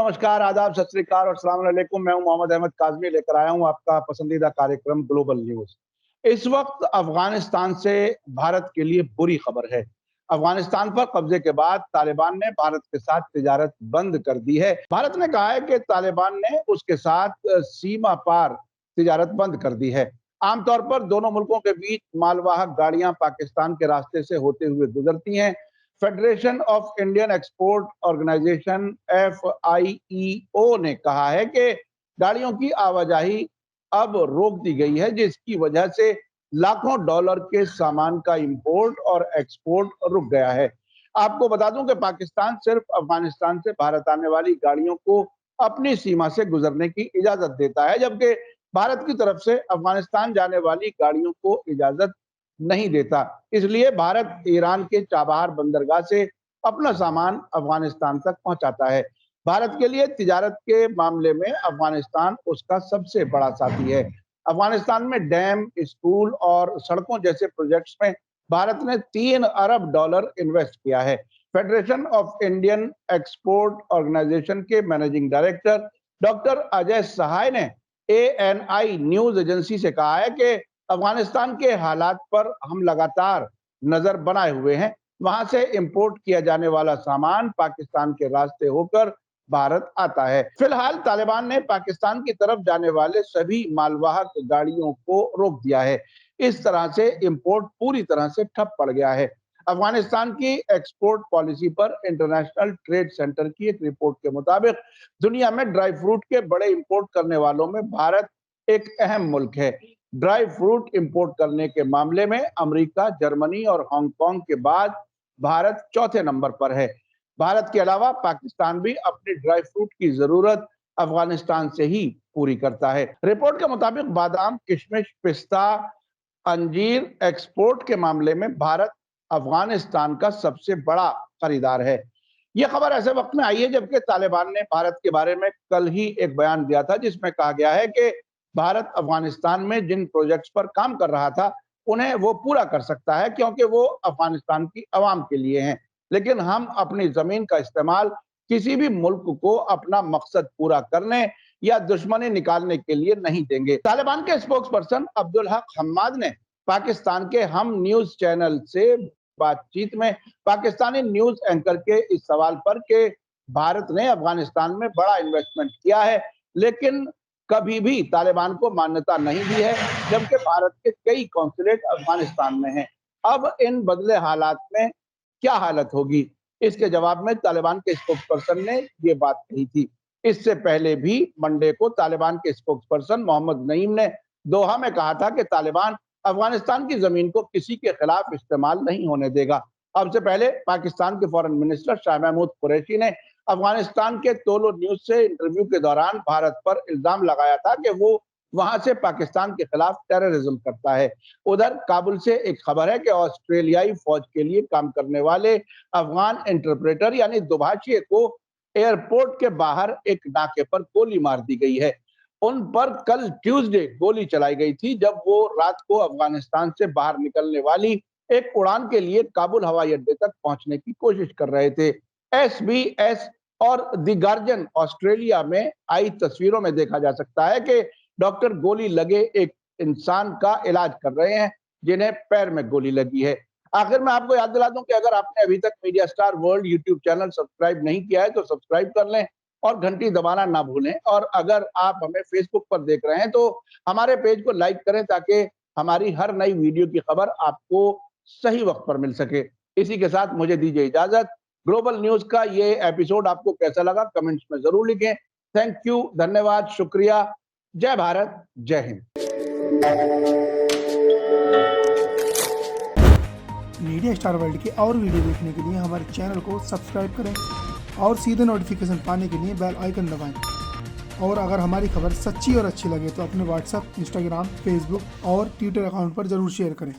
नमस्कार, आदाब, सत श्री अकाल और अस्सलाम वालेकुम। मैं हूं मोहम्मद अहमद काज़मी, लेकर आया हूं आपका पसंदीदा कार्यक्रम ग्लोबल न्यूज़। इस वक्त अफगानिस्तान से भारत के लिए बुरी खबर है। अफगानिस्तान पर कब्जे के बाद तालिबान ने भारत के साथ तिजारत बंद कर दी है। भारत ने कहा है कि तालिबान ने उसके साथ सीमा पार तिजारत बंद कर दी है। आमतौर पर दोनों मुल्कों के बीच मालवाहक गाड़ियां पाकिस्तान के रास्ते से होते हुए गुजरती हैं। Federation of Indian Export Organization FIEO ने कहा है कि गाड़ियों की आवाजाही अब रोक दी गई है, जिसकी वजह से लाखों डॉलर के सामान का इंपोर्ट और एक्सपोर्ट रुक गया है। आपको बता दूं कि पाकिस्तान सिर्फ अफगानिस्तान से भारत आने वाली गाड़ियों को अपनी सीमा से गुजरने की इजाजत देता है, जबकि भारत की तरफ से अफगानिस्तान जाने वाली गाड़ियों को इजाजत नहीं देता। इसलिए भारत ईरान के चाबहार बंदरगाह से अपना सामान अफगानिस्तान तक पहुंचाता है। भारत के लिए तिजारत के मामले में अफगानिस्तान उसका सबसे बड़ा साथी है। अफगानिस्तान में डैम, स्कूल और सड़कों जैसे प्रोजेक्ट्स में भारत ने 3 अरब डॉलर इन्वेस्ट किया है। Federation of Indian Export Organization के managing director doctor Ajay Sahay ने ANI न्यूज एजेंसी से कहा है कि अफगानिस्तान के हालात पर हम लगातार नजर बनाए हुए हैं। वहां से इंपोर्ट किया जाने वाला सामान पाकिस्तान के रास्ते होकर भारत आता है। फिलहाल तालिबान ने पाकिस्तान की तरफ जाने वाले सभी मालवाहक गाड़ियों को रोक दिया है। इस तरह से इंपोर्ट पूरी तरह से ठप पड़ गया है। अफगानिस्तान की एक्सपोर्ट पॉलिसी पर इंटरनेशनल ट्रेड सेंटर की एक रिपोर्ट के मुताबिक दुनिया में ड्राई फ्रूट के बड़े इंपोर्ट करने वालों में भारत एक अहम मुल्क है। ड्राई फ्रूट इंपोर्ट करने के मामले में अमेरिका, जर्मनी और हांगकांग के बाद भारत चौथे नंबर पर है। भारत के अलावा पाकिस्तान भी अपनी ड्राई फ्रूट की जरूरत अफगानिस्तान से ही पूरी करता है। रिपोर्ट के मुताबिक बादाम, किशमिश, पिस्ता, अंजीर एक्सपोर्ट के मामले में भारत अफगानिस्तान का सबसे बड़ा खरीदार है। यह खबर ऐसे वक्त में आई है जबकि तालिबान ने भारत के बारे में कल ही एक बयान दिया था, जिसमें कहा गया है कि भारत अफगानिस्तान में जिन प्रोजेक्ट्स पर काम कर रहा था उन्हें वो पूरा कर सकता है, क्योंकि वो अफगानिस्तान की आवाम के लिए हैं। लेकिन हम अपनी जमीन का इस्तेमाल किसी भी मुल्क को अपना मकसद पूरा करने या दुश्मनी निकालने के लिए नहीं देंगे। तालिबान के स्पोक्स पर्सन अब्दुल हक हम्माद ने पाकिस्तान के हम न्यूज चैनल से बातचीत में पाकिस्तानी न्यूज एंकर के इस सवाल पर कि भारत ने अफगानिस्तान में बड़ा इन्वेस्टमेंट किया है लेकिन कभी भी तालिबान को मान्यता नहीं दी है, जबकि भारत के कई कौंसुलेट अफगानिस्तान में हैं। अब इन बदले हालात में क्या हालत होगी? इसके जवाब में तालिबान के स्पोक्स पर्सन ने ये बात कही थी। इससे पहले भी मंडे को तालिबान के स्पोक्स पर्सन मोहम्मद नईम ने दोहा में कहा था कि तालिबान अफगानिस्तान की जमीन को किसी के खिलाफ इस्तेमाल नहीं होने देगा। अब से पहले पाकिस्तान के फॉरेन मिनिस्टर शाह महमूद कुरैशी ने अफगानिस्तान के तोलो न्यूज से इंटरव्यू के दौरान भारत पर इल्जाम लगाया था कि वो वहां से पाकिस्तान के खिलाफ टेररिज्म करता है। उधर काबुल से एक खबर है कि ऑस्ट्रेलियाई फौज के लिए काम करने वाले अफगान इंटरप्रेटर यानी दुभाषिए को एयरपोर्ट के बाहर एक नाके पर गोली मार दी गई है। उन पर कल ट्यूसडे गोली चलाई गई थी जब वो रात को अफगानिस्तान से बाहर निकलने वाली एक उड़ान के लिए काबुल हवाई अड्डे तक पहुंचने की कोशिश कर रहे थे। SBS और द गार्जियन ऑस्ट्रेलिया में आई तस्वीरों में देखा जा सकता है कि डॉक्टर गोली लगे एक इंसान का इलाज कर रहे हैं जिन्हें पैर में गोली लगी है। आखिर में आपको याद दिला दूं कि अगर आपने अभी तक media star world YouTube channel subscribe नहीं किया है तो सब्सक्राइब कर लें और घंटी दबाना ना भूलें। और अगर आप हमें फेसबुक पर देख रहे हैं तो हमारे पेज को लाइक करें ताकि हमारी हर नई वीडियो की खबर आपको सही वक्त पर मिल सके। इसी के साथ मुझे दीजिए इजाजत। ग्लोबल न्यूज का ये एपिसोड आपको कैसा लगा कमेंट्स में जरूर लिखें। थैंक यू, धन्यवाद, शुक्रिया। जय भारत, जय हिंद। मीडिया स्टार वर्ल्ड के और वीडियो देखने के लिए हमारे चैनल को सब्सक्राइब करें और सीधे नोटिफिकेशन पाने के लिए बेल आइकन दबाएं। और अगर हमारी खबर सच्ची और अच्छी लगे तो अपने व्हाट्सएप, इंस्टाग्राम, फेसबुक और ट्विटर अकाउंट पर जरूर शेयर करें।